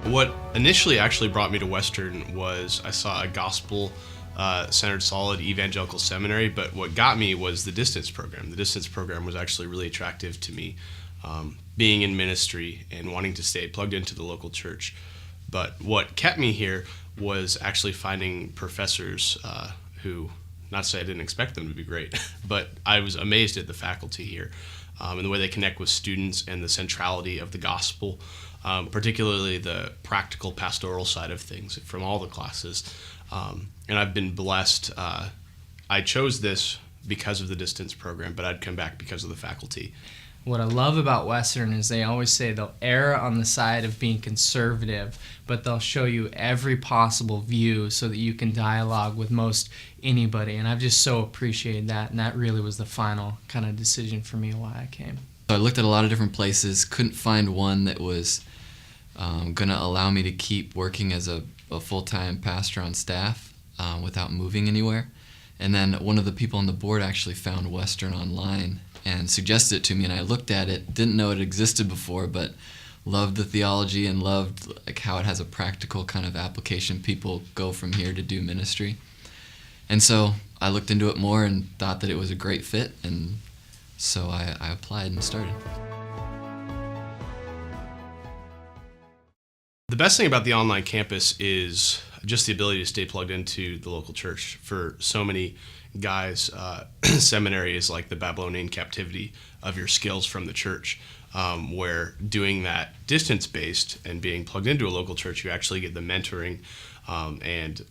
What initially actually brought me to Western was I saw a gospel-centered, solid evangelical seminary, but what got me was the distance program. The distance program was actually really attractive to me, being in ministry and wanting to stay plugged into the local church. But what kept me here was actually finding professors who, not to say I didn't expect them to be great, but I was amazed at the faculty here and the way they connect with students and the centrality of the gospel, particularly the practical pastoral side of things from all the classes. And I've been blessed. I chose this because of the distance program, but I'd come back because of the faculty. What I love about Western is they always say they'll err on the side of being conservative, but they'll show you every possible view so that you can dialogue with most anybody. And I've just so appreciated that, and that really was the final kind of decision for me why I came. So I looked at a lot of different places, couldn't find one that was going to allow me to keep working as a full-time pastor on staff without moving anywhere. And then one of the people on the board actually found Western online and suggested it to me, and I looked at it, didn't know it existed before, but loved the theology and loved like how it has a practical kind of application. People go from here to do ministry. And so I looked into it more and thought that it was a great fit, and so I applied and started. The best thing about the online campus is just the ability to stay plugged into the local church. For so many guys, seminary is like the Babylonian captivity of your skills from the church, where doing that distance-based and being plugged into a local church, you actually get the mentoring and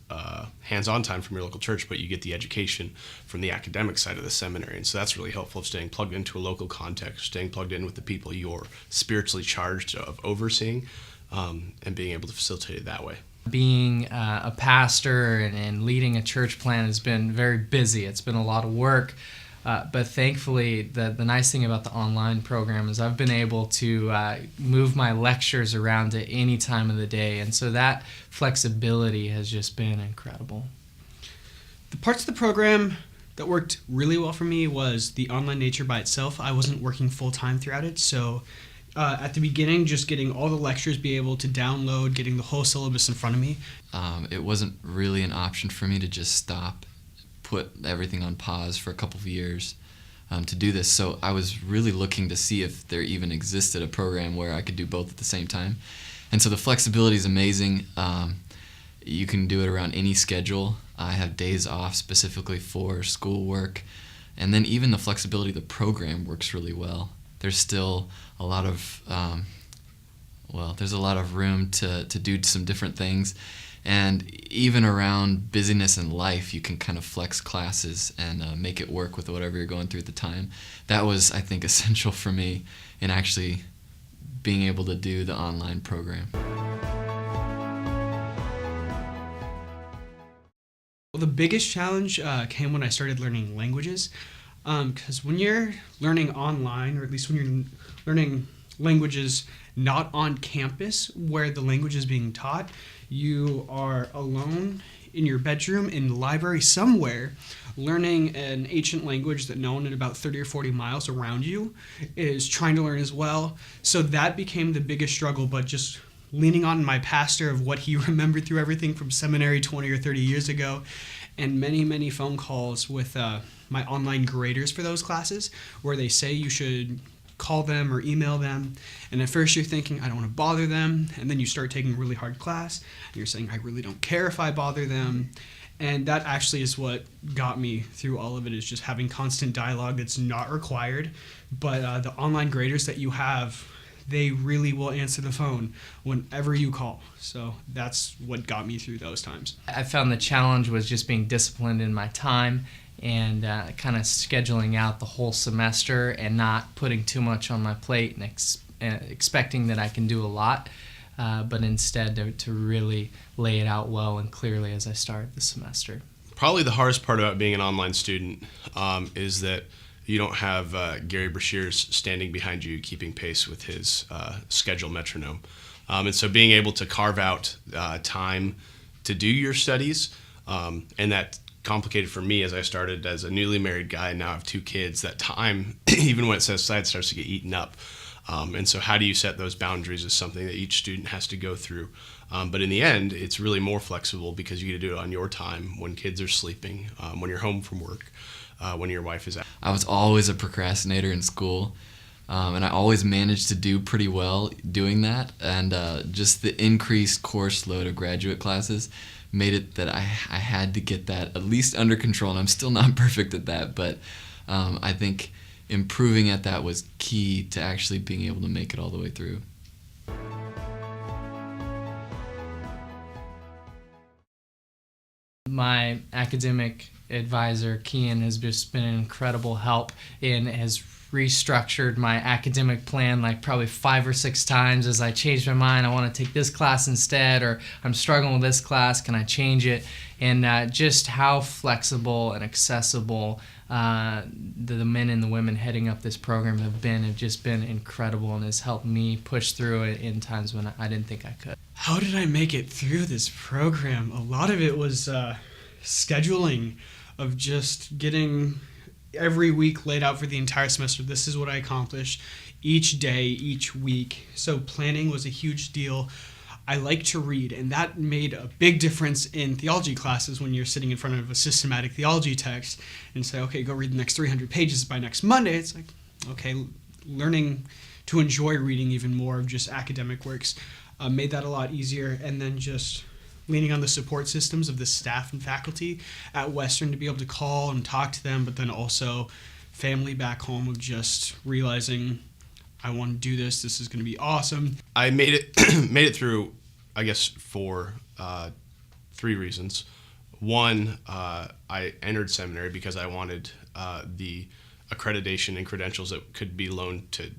hands-on time from your local church, but you get the education from the academic side of the seminary. And so that's really helpful of staying plugged into a local context, staying plugged in with the people you're spiritually charged of overseeing, and being able to facilitate it that way. Being a pastor and leading a church plant has been very busy. It's been a lot of work, but thankfully the nice thing about the online program is I've been able to move my lectures around at any time of the day, and so that flexibility has just been incredible. The parts of the program that worked really well for me was the online nature by itself. I wasn't working full-time throughout it, so at the beginning, just getting all the lectures, be able to download, getting the whole syllabus in front of me. It wasn't really an option for me to just stop, put everything on pause for a couple of years to do this. So I was really looking to see if there even existed a program where I could do both at the same time. And so the flexibility is amazing. You can do it around any schedule. I have days off specifically for schoolwork. And then even the flexibility of the program works really well. There's still a lot of, there's a lot of room to do some different things. And even around busyness in life, you can kind of flex classes and make it work with whatever you're going through at the time. That was, I think, essential for me in actually being able to do the online program. Well, the biggest challenge came when I started learning languages. Because when you're learning online, or at least when you're learning languages not on campus where the language is being taught, you are alone in your bedroom, in the library somewhere, learning an ancient language that no one at about 30 or 40 miles around you is trying to learn as well. So that became the biggest struggle, but just leaning on my pastor of what he remembered through everything from seminary 20 or 30 years ago, and many, many phone calls with my online graders for those classes where they say you should call them or email them. And at first you're thinking, I don't want to bother them. And then you start taking a really hard class and you're saying, I really don't care if I bother them. And that actually is what got me through all of it, is just having constant dialogue that's not required. But the online graders that you have, they really will answer the phone whenever you call. So that's what got me through those times. I found the challenge was just being disciplined in my time and kind of scheduling out the whole semester and not putting too much on my plate and expecting that I can do a lot, but instead to really lay it out well and clearly as I started the semester. Probably the hardest part about being an online student is that you don't have Gary Brashears standing behind you keeping pace with his schedule metronome. And so being able to carve out time to do your studies, and that complicated for me as I started as a newly married guy and now I have 2 kids, that time, even when it's set aside, starts to get eaten up. And so how do you set those boundaries is something that each student has to go through. But in the end, it's really more flexible because you get to do it on your time, when kids are sleeping, when you're home from work, when your wife is out. I was always a procrastinator in school, and I always managed to do pretty well doing that. And just the increased course load of graduate classes made it that I had to get that at least under control. And I'm still not perfect at that, but I think improving at that was key to actually being able to make it all the way through. My academic advisor, Kian, has just been an incredible help and has restructured my academic plan like probably 5 or 6 times as I changed my mind. I want to take this class instead, or I'm struggling with this class, can I change it? And just how flexible and accessible the men and the women heading up this program have just been incredible, and has helped me push through it in times when I didn't think I could. How did I make it through this program? A lot of it was scheduling, of just getting every week laid out for the entire semester. This is what I accomplished each day, each week. So planning was a huge deal. I like to read, and that made a big difference in theology classes when you're sitting in front of a systematic theology text and say, okay, go read the next 300 pages by next Monday. It's like, okay, learning to enjoy reading even more of just academic works made that a lot easier. And then just leaning on the support systems of the staff and faculty at Western to be able to call and talk to them, but then also family back home, of just realizing I want to do this. This is going to be awesome. I made it through, I guess, for 3 reasons. One, I entered seminary because I wanted the accreditation and credentials that could be loaned to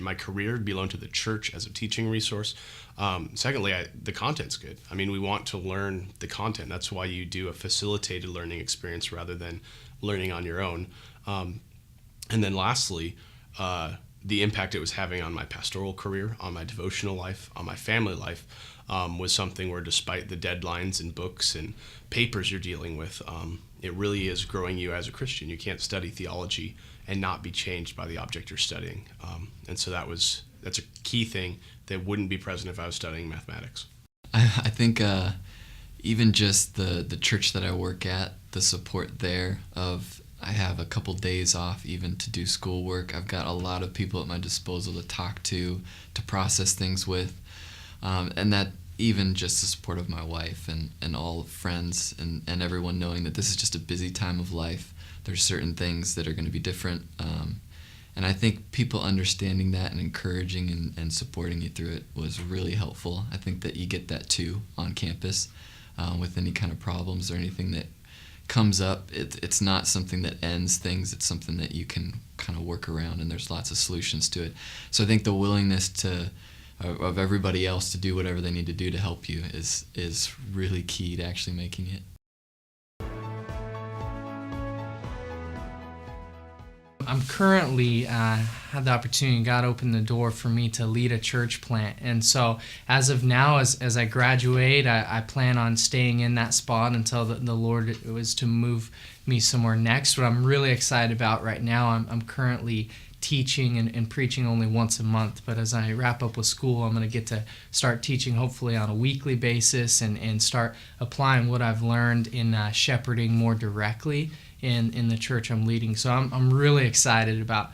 my career, be loaned to the church as a teaching resource. Secondly, the content's good. I mean, we want to learn the content. That's why you do a facilitated learning experience rather than learning on your own. And then lastly, the impact it was having on my pastoral career, on my devotional life, on my family life, was something where, despite the deadlines and books and papers you're dealing with, it really is growing you as a Christian. You can't study theology and not be changed by the object you're studying. And so that's a key thing that wouldn't be present if I was studying mathematics. I think even just the church that I work at, the support there of I have a couple days off even to do schoolwork. I've got a lot of people at my disposal to talk to process things with. And that even just the support of my wife and all friends and everyone knowing that this is just a busy time of life. There's certain things that are going to be different. And I think people understanding that and encouraging and supporting you through it was really helpful. I think that you get that too on campus with any kind of problems or anything that comes up. It's not something that ends things. It's something that you can kind of work around, and there's lots of solutions to it. So I think the willingness of everybody else to do whatever they need to do to help you is really key to actually making it. I'm currently had the opportunity, God opened the door for me to lead a church plant. And so as of now, as I graduate, I plan on staying in that spot until the Lord was to move me somewhere next. What I'm really excited about right now, I'm currently teaching and preaching only once a month. But as I wrap up with school, I'm going to get to start teaching hopefully on a weekly basis and start applying what I've learned in shepherding more directly in the church I'm leading. So I'm really excited about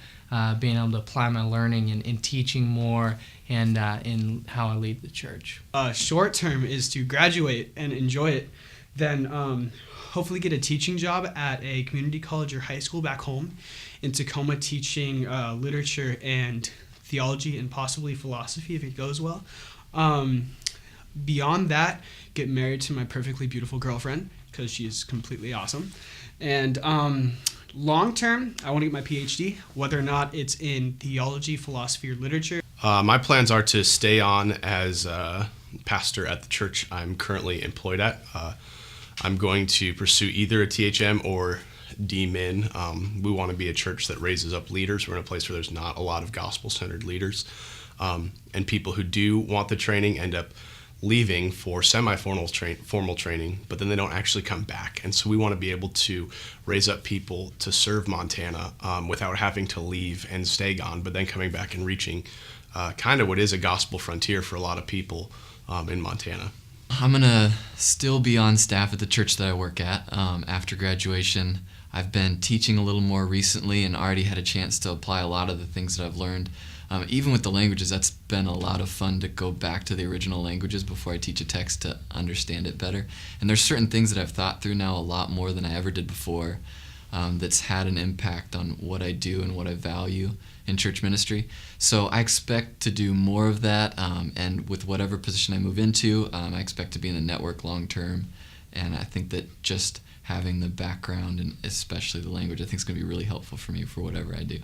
being able to apply my learning in teaching more and in how I lead the church. Short term is to graduate and enjoy it, then hopefully get a teaching job at a community college or high school back home in Tacoma, teaching literature and theology and possibly philosophy if it goes well. Beyond that, get married to my perfectly beautiful girlfriend because she is completely awesome. And long term, I want to get my PhD, whether or not it's in theology, philosophy, or literature. My plans are to stay on as pastor at the church I'm currently employed at. I'm going to pursue either a THM or DMin. We want to be a church that raises up leaders. We're in a place where there's not a lot of gospel-centered leaders. And people who do want the training end up leaving for formal training, but then they don't actually come back. And so we want to be able to raise up people to serve Montana without having to leave and stay gone, but then coming back and reaching kind of what is a gospel frontier for a lot of people in Montana. I'm going to still be on staff at the church that I work at after graduation. I've been teaching a little more recently and already had a chance to apply a lot of the things that I've learned. Even with the languages, that's been a lot of fun to go back to the original languages before I teach a text to understand it better. And there's certain things that I've thought through now a lot more than I ever did before that's had an impact on what I do and what I value in church ministry. So I expect to do more of that, and with whatever position I move into, I expect to be in the network long term. And I think that just having the background and especially the language, I think is going to be really helpful for me for whatever I do.